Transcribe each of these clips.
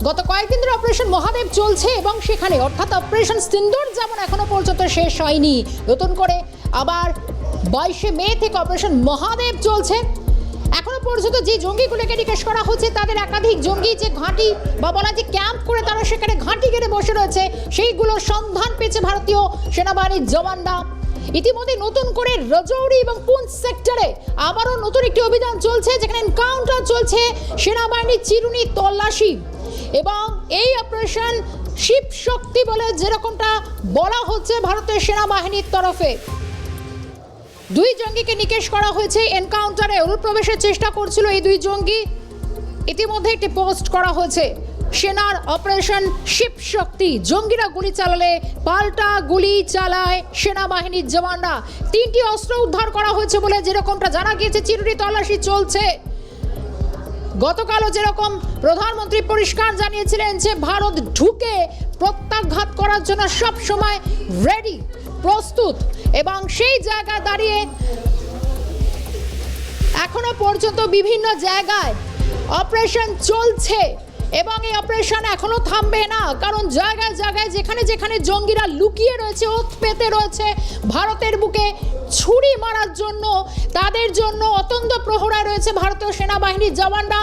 গত কয়েকদিন ধরে অপারেশন মহাদেব চলছে এবং সেখানে অর্থাৎ অপারেশন সিন্দুর যেমন এখনো পর্যন্ত শেষ হয়নি, নতুন করে আবার 22শে মে থেকে অপারেশন মহাদেব চলছে। এখনো পর্যন্ত যে জঙ্গিগুলোকে নিকেশ করা হচ্ছে তাদের একাধিক জঙ্গি যে ঘাঁটি বা বলা যে ক্যাম্প করে তারা সেখানে ঘাঁটি গেড়ে বসে রয়েছে, সেইগুলোর সন্ধান পেয়েছে ভারতীয় সেনাবাহিনীর জওয়ানরা। ইতিমধ্যে নতুন করে রাজৌরি এবং পুঞ্চ সেক্টরে আবারও নতুন একটি অভিযান চলছে, যেখানে এনকাউন্টার চলছে, সেনাবাহিনীর চিরুনি তল্লাশি। এবং এই অপারেশন শিব শক্তি বলে যেরকমটা বলা হচ্ছে ভারতের সেনাবাহিনীর তরফে, দুই জঙ্গিকে নিকেশ করা হয়েছে। এনকাউন্টারে অনুপ্রবেশের চেষ্টা করছিল এই দুই জঙ্গি, ইতিমধ্যে একটি পোস্ট করা হয়েছে। সেনার অপারেশন শিব শক্তি, জঙ্গিরা গুলি চালালে পাল্টা গুলি চালায় সেনাবাহিনীর জওয়ানরা। 3টি অস্ত্র উদ্ধার করা হয়েছে বলে যেরকমটা জানা গিয়েছে। চিরুনি তল্লাশি চলছে। গতকালও যেরকম প্রধানমন্ত্রী পরিষ্কার জানিয়েছিলেন যে ভারত ঢুকে প্রত্যাঘাত করার জন্য সব সময় রেডি, প্রস্তুত, এবং সেই জায়গায় দাঁড়িয়ে এখনো পর্যন্ত বিভিন্ন জায়গায় অপারেশন চলছে এবং এই অপারেশন এখনো থামবে না, কারণ জায়গায় জায়গায় যেখানে যেখানে জঙ্গিরা লুকিয়ে রয়েছে, ওত পেতে রয়েছে ভারতের বুকে ছুরি মারার জন্য, তাদের জন্য অতন্ত প্রহরায় রয়েছে ভারতীয় সেনাবাহিনীর জওয়ানরা।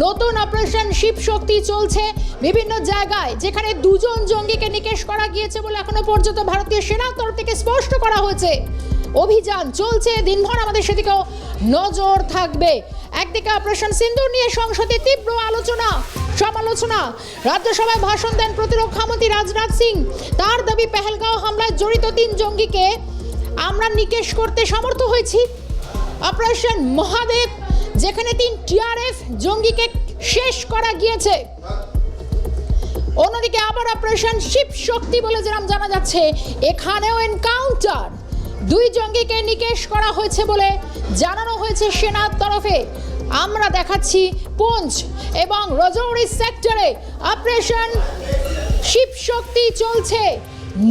নতুন অপারেশন শিব শক্তি চলছে বিভিন্ন জায়গায়, যেখানে 2 জন জঙ্গিকে নিকেশ করা গিয়েছে বলে এখনো পর্যন্ত ভারতীয় সেনার তরফ থেকে স্পষ্ট করা হয়েছে। অভিযান চলছে, দিনভর আমাদের সেদিকেও নজর থাকবে। একদিকে অপারেশন সিন্দুর নিয়ে সংসদে তীব্র আলোচনা সমালোচনা, রাজ্যসভায় ভাষণ দেন প্রতিরক্ষা মন্ত্রী রাজনাথ সিং। তার দাবি, পেহেলগাঁও হামলায় জড়িত 3 জঙ্গিকে আমরা নিকেশ করতে সমর্থ হয়েছি। অপারেশন মহাদেব, যেখানে 3 টিআরএফ জঙ্গিকে শেষ করা গিয়েছে। অন্যদিকে আবার অপারেশন শিব শক্তি বলে যেরকম জানা যাচ্ছে, এখানেও এনকাউন্টার, 2 জঙ্গিকে নিকেশ করা হয়েছে বলে জানানো হয়েছে সেনার তরফে। আমরা দেখাচ্ছি পুঞ্চ এবং রাজৌরি সেক্টরে অপারেশন শিব শক্তি চলছে।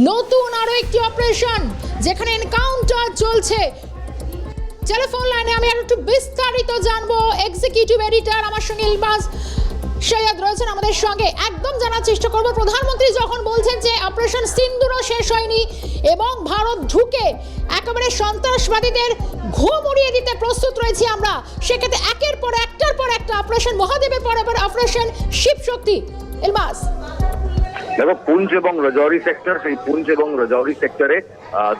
নতুন আরো একটি অপারেশন যেখানে এনকাউন্টার চলছে। টেলিফোন লাইনে আমি আর একটু বিস্তারিত জানবো। এক্সিকিউটিভ এডিটর আমার সঙ্গে ইলবাস সৈয়দ রয়েছেন আমাদের সঙ্গে। একদম জানার চেষ্টা করব, প্রধানমন্ত্রী যখন বলছেন যে অপারেশন সিন্দুরও শেষ হয়নি এবং ভারত ঢুকে একেবারে সন্ত্রাসবাদীদের ঘুম উড়িয়ে দিতে প্রস্তুত রয়েছি আমরা, সেক্ষেত্রে একের পর একটা অপারেশন মহাদেবের পর আবার অপারেশন শিব শক্তি। ইলবাস, দেখো, পুঞ্চ এবং রাজৌরি সেক্টর, সেই পুঞ্চ এবং রাজৌরি সেক্টরে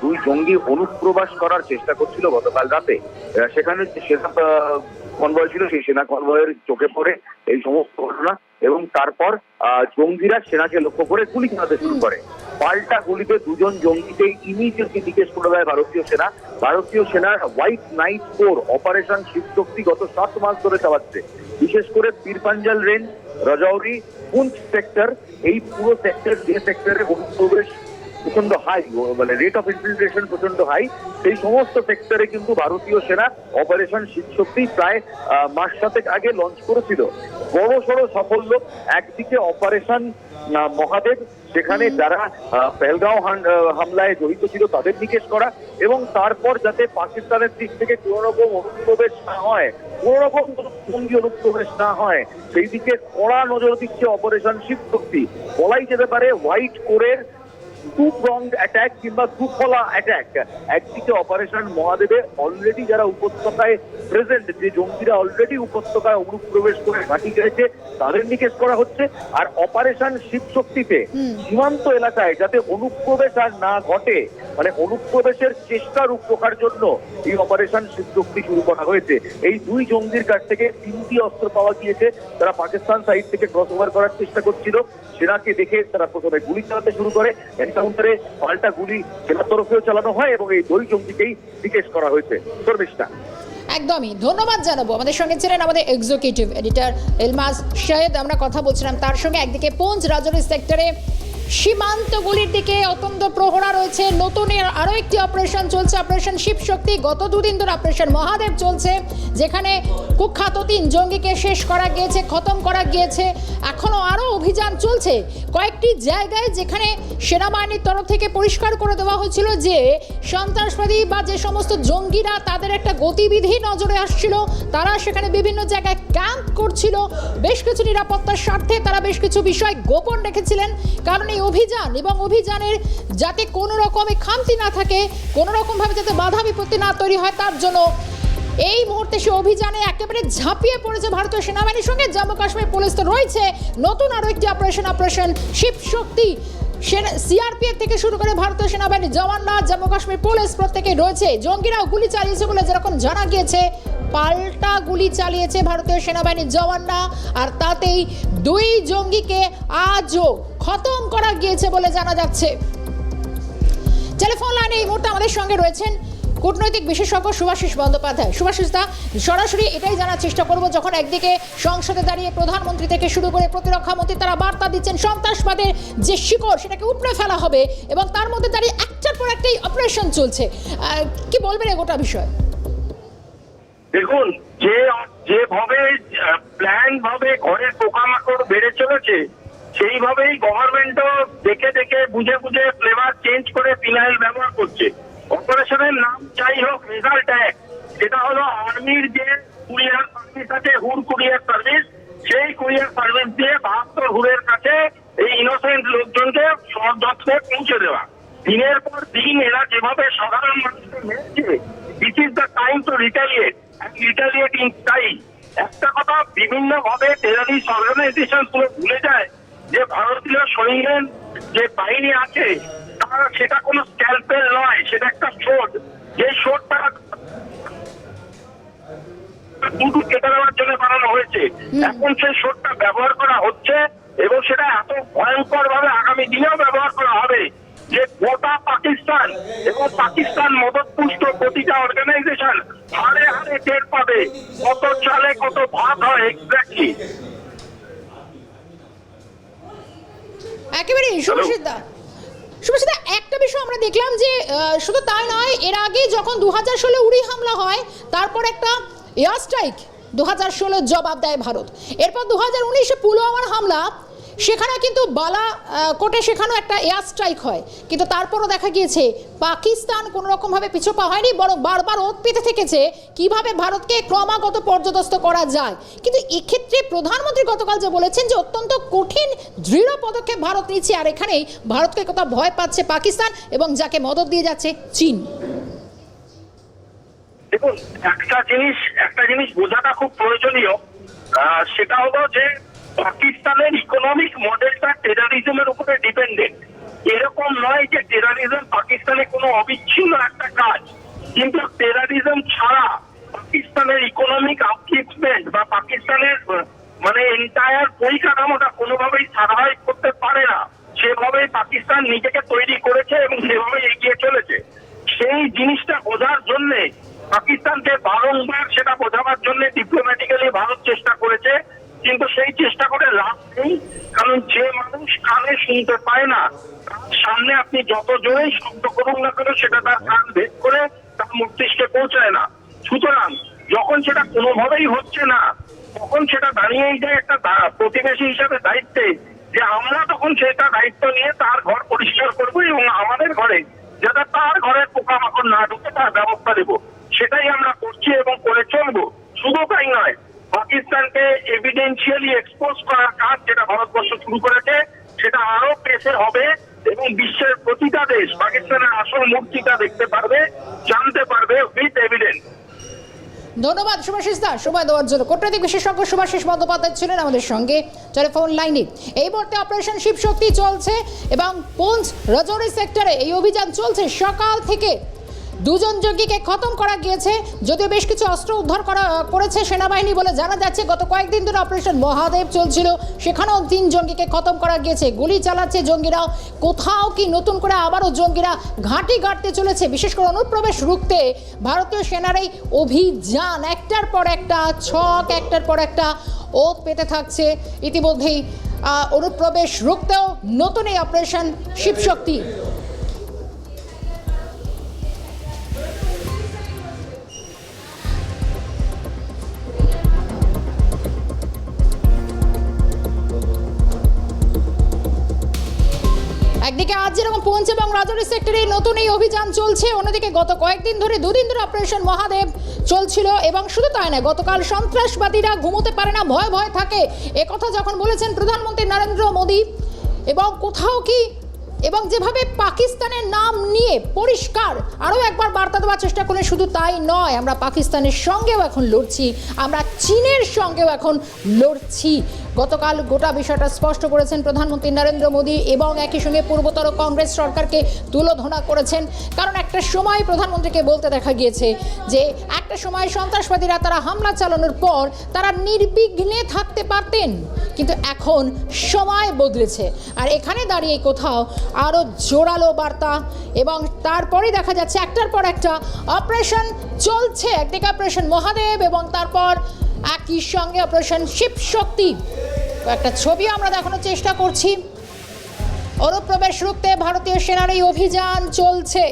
2 জঙ্গি অনুপ্রবেশ করার চেষ্টা করছিল গতকাল রাতে। সেখানে যে সেনা কনভয় ছিল, সেই সেনা কনভয়ের চোখে পড়ে এই সমস্ত ঘটনা এবং তারপর জঙ্গিরা সেনাকে লক্ষ্য করে গুলি চালাতে শুরু করে। পাল্টা গুলিতে 2 জন জঙ্গিকে ইমিডিয়েটলি নিকেশ করে দেয় ভারতীয় সেনা। ভারতীয় সেনার white knight corps operation Shiv Shakti গত 7 মাস ধরে চালাচ্ছে। বিশেষ করে পীরপাঞ্জাল রেঞ্জ, রাজৌরি, পুঞ্চ সেক্টর, এই পুরো সেক্টর, যে সেক্টরে অনুপ্রবেশ প্রচন্ড হাই, মানে রেট অফ ইনফিলট্রেশন প্রচন্ড হাই, সেই সমস্ত সেক্টরে কিন্তু ভারতীয় সেনা অপারেশন শিব শক্তি প্রায় মাস 7 আগে লঞ্চ করেছিল। বড় সড়ো সাফল্য। একদিকে অপারেশন মহাদেব, সেখানে যারা পেহেলগাঁও হামলায় জড়িত ছিল তাদের নিকেশ করা, এবং তারপর যাতে পাকিস্তানের দিক থেকে কোনো রকম অনুপ্রবেশ না হয়, কোনো রকম জঙ্গি অনুপ্রবেশ না হয়, সেই দিকে কড়া নজর দিচ্ছে অপারেশন শিব শক্তি। বলাই যেতে পারে হোয়াইট কোরের 2-pronged অ্যাটাক কিংবা দুফলা অ্যাটাক। একদিকে অপারেশন মহাদেবে অলরেডি যারা উপত্যকায় প্রেজেন্ট, যে জঙ্গিরা অলরেডি উপত্যকায় অনুপ্রবেশ করে ঘাঁটি গেড়েছে, তাদের নিকেশ করা হচ্ছে। আর অপারেশন শিব শক্তিতে সীমান্ত এলাকায় যাতে অনুপ্রবেশ আর না ঘটে, মানে অনুপ্রবেশের চেষ্টা রোখার জন্য এই অপারেশন শিব শক্তি শুরু করা হয়েছে। এই 2 জঙ্গির কাছ থেকে 3টি অস্ত্র পাওয়া গিয়েছে। তারা পাকিস্তান সাইড থেকে ক্রস ওভার করার চেষ্টা করছিল। সেনাকে দেখে তারা প্রথমে গুলি চালাতে শুরু করে। এনকাউন্টারে পাল্টা গুলি সেনার তরফেও চালানো হয় এবং এই 2 জঙ্গিকেই নিকেশ করা হয়েছে। শর্মিষ্ঠা, একদমই ধন্যবাদ জানাবো। আমাদের সঙ্গে ছিলেন আমাদের এক্সিকিউটিভ এডিটর ইলবাস সৈয়দ। আমরা কথা বলছিলাম তার সঙ্গে। একদিকে পুঞ্চ রাজৌরি সেক্টরে সীমান্তগুলির দিকে অত্যন্ত প্রহরা রয়েছে। নতুন আরও একটি অপারেশন চলছে, অপারেশন শিবশক্তি। গত দুদিন ধরে অপারেশন মহাদেব চলছে, যেখানে কুখ্যাত 3 জঙ্গিকে শেষ করা গিয়েছে, খতম করা গিয়েছে। এখনও আরও অভিযান চলছে কয়েকটি জায়গায়, যেখানে সেনাবাহিনীর তরফ থেকে পরিষ্কার করে দেওয়া হয়েছিল যে সন্ত্রাসবাদী বা যে সমস্ত জঙ্গিরা তাদের একটা গতিবিধি নজরে আসছিল, তারা সেখানে বিভিন্ন জায়গায় ক্যাম্প করছিল। বেশ কিছু নিরাপত্তার স্বার্থে তারা বেশ কিছু বিষয় গোপন রেখেছিলেন, কারণ এই অভিযান এবং অভিযানের যাতে কোনো রকমে খামতি না থাকে, কোনো রকমভাবে যাতে বাধা বিপত্তি না তৈরি হয়, তার জন্য এই মুহূর্তে সে অভিযানে একেবারে ঝাঁপিয়ে পড়েছে ভারতীয় সেনাবাহিনীর সঙ্গে জম্মু কাশ্মীর পুলিশ। তো রয়েছে নতুন আরও একটি অপারেশন শিবশক্তি। সিআরপিএফ থেকে শুরু করে ভারতীয় সেনাবাহিনীর জওয়ানরা, জম্মু কাশ্মীর পুলিশ প্রত্যেকেই রয়েছে। জঙ্গিরাও গুলি চালিয়েছে বলে যেরকম জানা গিয়েছে, পাল্টা গুলি চালিয়েছে ভারতীয় সেনাবাহিনীর জওয়ানরা, আর তাতেই 2 জঙ্গিকে আজও খতম করা গিয়েছে বলে জানা যাচ্ছে। টেলিফোন লাইনে এই মুহূর্তে আমাদের সঙ্গে রয়েছেন কূটনৈতিক বিশেষজ্ঞ শুভাশিস বন্দ্যোপাধ্যায়। শুভাশিস দা, সরাসরি এটাই জানার চেষ্টা করব, যখন একদিকে সংসদে দাঁড়িয়ে প্রধানমন্ত্রী থেকে শুরু করে প্রতিরক্ষা মন্ত্রী তারা বার্তা দিচ্ছেন সন্ত্রাসবাদের যে শিকড় সেটাকে উপড়ে ফেলা হবে, এবং তার মধ্যে দাঁড়িয়ে একটার পর একটাই অপারেশন চলছে, কি বলবেন গোটা বিষয়? দেখুন, যেভাবে প্ল্যান ভাবে ঘরের পোকামাকড় বেড়ে চলেছে, সেইভাবেই গভর্নমেন্টও দেখে দেখে বুঝে বুঝে ফ্লেভার চেঞ্জ করে ফিনাইল ব্যবহার করছে। অপারেশনের নাম যাই হোক, রেজাল্ট এক, সেটা হলো আর্মির যে কুরিয়ার সার্ভিস আছে, হুর কুরিয়ার সার্ভিস, সেই কুরিয়ার সার্ভিস দিয়ে 72 হুরের কাছে এই ইনোসেন্ট লোকজনকে সযত্নে পৌঁছে দেওয়া। দিনের পর দিন এরা যেভাবে সাধারণ মানুষকে মেরেছে, this is the time to retaliate and retaliate in style. একটা কথা, বিভিন্ন ভাবে টেররিস্ট অর্গানাইজেশন পুরো ভুলে যায় যে ভারতীয় সৈন্যের যে বাহিনী আছে, তারা সেটা কোনো স্ক্যালপেল নয়, সেটা একটা শোধ। যে শোধটা দুটো কেটে দেওয়ার জন্য বানানো হয়েছে, এখন সেই শোধটা ব্যবহার করা হচ্ছে, এবং সেটা এত ভয়ঙ্কর ভাবে আগামী দিনেও ব্যবহার করা হবে যে গোটা পাকিস্তান এবং পাকিস্তান মদতপুষ্ট প্রতিটা অর্গানাইজেশন হারে হারে টের পাবে কত চালে কত ভাগ হয় এক্স্যাক্টলি। একেবারে শুভাশিস দা, একটা বিষয় আমরা দেখলাম যে শুধু তাই নয়, এর আগে যখন 2016 উড়ি হামলা হয়, তারপর একটা এয়ার স্ট্রাইক 2016 জবাব দেয় ভারত। এরপর 2019 পুলওয়ামার হামলা, সেখানে কিন্তু বালাকোটে সেখানেও একটা এয়ার স্ট্রাইক হয়, কিন্তু তারপরও দেখা গিয়েছে পাকিস্তান কোনো রকমভাবে পিছু পা হয়নি, বরং বারবার ওত পেতে থেকেছে কিভাবে ভারতকে ক্রমাগত পর্যদস্ত করা যায়। কিন্তু এক্ষেত্রে প্রধানমন্ত্রী গতকাল যে বলেছেন যে অত্যন্ত কঠিন দৃঢ় পদক্ষেপ ভারত নিচ্ছে, আর এখানেই ভারতকে কথা ভয় পাচ্ছে পাকিস্তান এবং যাকে মদত দিয়ে যাচ্ছে চীন। দেখুন, একটা জিনিস বোঝাটা খুব প্রয়োজনীয়, সেটা হলো যে পাকিস্তানের ইকোনমিক মডেলটা টেররিজমের উপরে ডিপেন্ডেন্ট। এরকম নয় যে টেররিজম পাকিস্তানে কোনো অবিচ্ছিন্ন একটা কাজ, কিন্তু টেররিজম ছাড়া পাকিস্তানের ইকোনমিক আপলিফমেন্ট বা পাকিস্তানের মানে এন্টায়ার পরিকাঠামোটা কোনোভাবেই সার্ভাইভ করতে পারে না। সেভাবেই পাকিস্তান নিজেকে তৈরি করেছে এবং সেভাবেই এগিয়ে চলেছে। সেই জিনিসটা বোঝার জন্যে পাকিস্তানকে বারংবার সেটা বোঝাবার জন্য ডিপ্লোম্যাটিক্যালি ভারত চেষ্টা করেছে, কিন্তু সেই চেষ্টা করে লাভ নেই। কারণ যে মানুষ কানে শুনতে পায় না, তার সামনে আপনি যত জোরেই শব্দ করুন না কেন, সেটা তার কান ভেদ করে তার মস্তিষ্কে পৌঁছায় না। সুতরাং যখন সেটা কোনোভাবেই হচ্ছে না, তখন সেটা দাঁড়িয়েই যায় একটা প্রতিবেশী হিসাবে দায়িত্বে, যে আমরা তখন সেটা দায়িত্ব নিয়ে তার ঘর পরিষ্কার করবো এবং আমাদের ঘরে যাতে তার ঘরের পোকামাকড় না ঢুকে তার ব্যবস্থা দেবো। সেটাই আমরা করছি এবং করে চলবো। শুধু তাই নয়, পাকিস্তানকে এভিডেন্সিয়ালি এক্সপোজ করার কাজ যেটা ভারতবর্ষ শুরু করেছে, সেটা আরো পেশে হবে এবং বিশ্বের প্রতিটা দেশ পাকিস্তানের আসল মূর্তিটা দেখতে পারবে, জানতে পারবে উইথ এভিডেন্স। ধন্যবাদ শুভাশিস দা সময় দেওয়ার জন্য। কূটনৈতিক বিশেষজ্ঞ শুভাশিস বন্দ্যোপাধ্যায় ছিলেন আমাদের সঙ্গে টেলিফোন লাইনে। এই মুহূর্তে অপারেশন শিবশক্তি চলছে এবং পুঞ্চ রাজৌরি সেক্টরে এই অভিযান চলছে সকাল থেকে। 2 জঙ্গিকে খতম করা গিয়েছে, যদিও বেশ কিছু অস্ত্র উদ্ধার করেছে সেনাবাহিনী বলে জানা যাচ্ছে। গত কয়েকদিন ধরে অপারেশন মহাদেব চলছিল, সেখানেও 3 জঙ্গিকে খতম করা গিয়েছে। গুলি চালাচ্ছে জঙ্গিরাও, কোথাও কি নতুন করে আবারও জঙ্গিরা ঘাঁটি গাড়তে চলেছে। বিশেষ করে অনুপ্রবেশ রুখতে ভারতীয় সেনার এই অভিযান একটার পর একটা ছক, একটার পর একটা ওত পেতে থাকছে। ইতিমধ্যেই অনুপ্রবেশ রুখতেও নতুন এই অপারেশন শিবশক্তি। একদিকে আজ যেরকম পুঞ্চ এবং রাজৌরি সেক্টরে নতুন এই অভিযান চলছে, অন্যদিকে গত কয়েকদিন ধরে দুদিন ধরে অপারেশন মহাদেব চলছিল। এবং শুধু তাই নয়, গতকাল সন্ত্রাসবাদীরা ঘুমোতে পারে না, ভয় ভয় থাকে, একথা যখন বলেছেন প্রধানমন্ত্রী নরেন্দ্র মোদী। এবং কোথাও কি এবং যেভাবে পাকিস্তানের নাম নিয়ে পরিষ্কার আরও একবার বার্তা দেওয়ার চেষ্টা করলেন, শুধু তাই নয়, আমরা পাকিস্তানের সঙ্গেও এখন লড়ছি, আমরা চীনের সঙ্গেও এখন লড়ছি। গতকাল গোটা বিষয়টা স্পষ্ট করেছেন প্রধানমন্ত্রী নরেন্দ্র মোদী এবং একই সঙ্গে পূর্বতর কংগ্রেস সরকারকে তুলোধনা করেছেন। কারণ একটা সময় প্রধানমন্ত্রীকে বলতে দেখা গিয়েছে যে একটা সময় সন্ত্রাসবাদীরা তারা হামলা চালানোর পর তারা নির্বিঘ্নে থাকতে পারতেন, কিন্তু এখন সময় বদলেছে। আর এখানে দাঁড়িয়ে কোথাও আরও জোরালো বার্তা, এবং তারপরে দেখা যাচ্ছে একটার পর একটা অপারেশন চলছে। একদিকে অপারেশন মহাদেব এবং তারপর একই সঙ্গে অপারেশন শিবশক্তি। একটা ছবি আমরা দেখানোর চেষ্টা করছি। অনুপ্রবেশ রুখতে ভারতীয় সেনার এই অভিযান চলছে।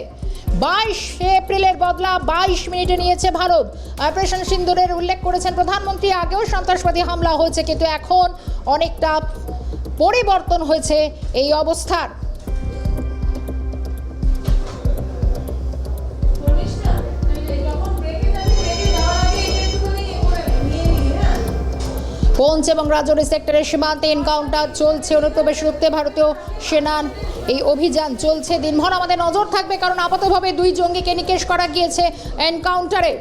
22 এপ্রিলের বদলা 22 মিনিটে নিয়েছে ভারত। অপারেশন সিন্দুরের উল্লেখ করেছেন প্রধানমন্ত্রী। আগেও সন্ত্রাসবাদী হামলা হয়েছে, কিন্তু এখন অনেকটা পরিবর্তন হয়েছে এই অবস্থার। পুঞ্চ এবং রাজৌরি সেক্টরের সীমান্তে এনকাউন্টার চলছে। অনুপ্রবেশ রুখতে ভারতীয় সেনার এই অভিযান চলছে। দিনভর আমাদের নজর থাকবে, কারণ আপাতভাবে 2 জঙ্গিকে নিকেশ করা গিয়েছে এনকাউন্টারে।